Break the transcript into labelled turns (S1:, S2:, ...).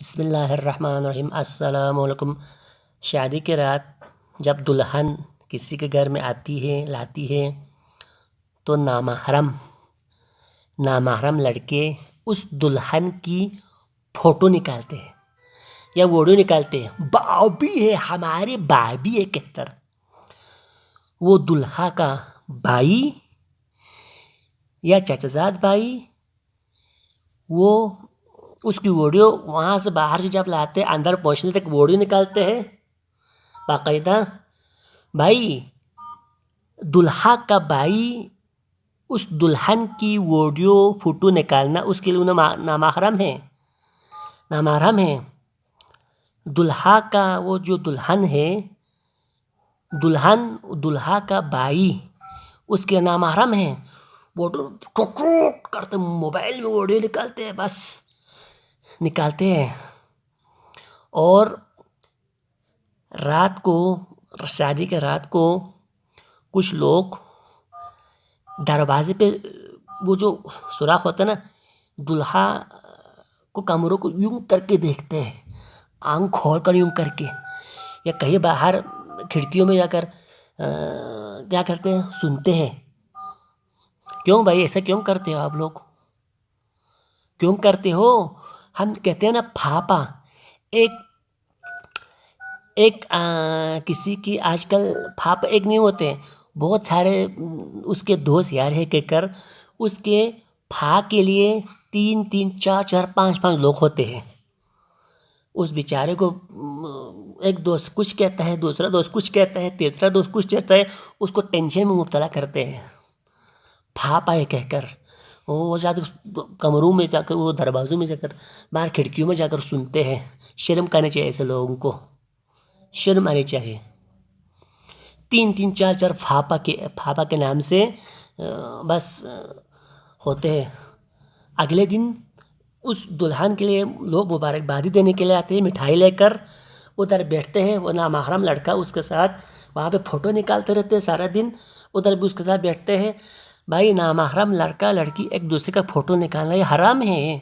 S1: بسم اللہ الرحمن الرحیم۔ السلام علیکم۔ شادی کے رات جب دلہن کسی کے گھر میں آتی ہے لاتی ہے تو نامحرم لڑکے اس دلہن کی فوٹو نکالتے ہیں یا ویڈیو نکالتے ہیں، بابی ہے ہمارے بابی ہے کہہ کر۔ وہ دلہا کا بھائی یا چچا زاد بھائی وہ اس کی ویڈیو وہاں سے باہر سے جب لاتے اندر پہنچنے تک ویڈیو نکالتے ہیں باقاعدہ۔ بھائی دلہا کا بھائی اس دلہن کی ویڈیو فوٹو نکالنا اس کے لیے نامحرم ہے۔ دلہا کا وہ جو دلہن ہے، دلہا کا بھائی اس کے نامحرم ہے۔ ویڈیو کرتے موبائل میں ویڈیو نکالتے ہیں، بس نکالتے ہیں۔ اور رات کو شادی کے رات کو کچھ لوگ دروازے پہ وہ جو سوراخ ہوتا ہے نا، دلہا کو کمروں کو یوں کر کے دیکھتے ہیں، آنکھ کھول کر یوں کر کے، یا کہیں باہر کھڑکیوں میں جا کر کیا کرتے ہیں، سنتے ہیں۔ کیوں بھائی ایسا کیوں کرتے ہو آپ لوگ؟ کیوں کرتے ہو؟ ہم کہتے ہیں نا پھاپا، ایک کسی کی آج کل پھاپا ایک نہیں ہوتے ہیں، بہت سارے اس کے دوست یار ہے کہہ کر اس کے پھا کے لیے 3 4 5 لوگ ہوتے ہیں۔ اس بیچارے کو ایک دوست کچھ کہتا ہے، دوسرا دوست کچھ کہتا ہے، تیسرا دوست کچھ کہتا ہے، اس کو ٹینشن میں مبتلا کرتے ہیں پھاپا ہے کہہ کر۔ وہ جا کر کمروں میں جا کر، وہ دروازوں میں جا کر، باہر کھڑکیوں میں جا کر سنتے ہیں۔ شرم کرنی چاہیے ایسے لوگوں کو، شرم آنی چاہیے۔ 3 4 پھاپا کے نام سے بس ہوتے ہیں۔ اگلے دن اس دلہن کے لیے لوگ مبارکبادی دینے کے لیے آتے ہیں، مٹھائی لے کر ادھر بیٹھتے ہیں۔ وہ نامحرم لڑکا اس کے ساتھ وہاں پہ فوٹو نکالتے رہتے ہیں سارا دن، ادھر بھی اس کے ساتھ بیٹھتے ہیں۔ بھائی نامحرم لڑکا لڑکی ایک دوسرے کا فوٹو نکالنا یہ حرام ہے۔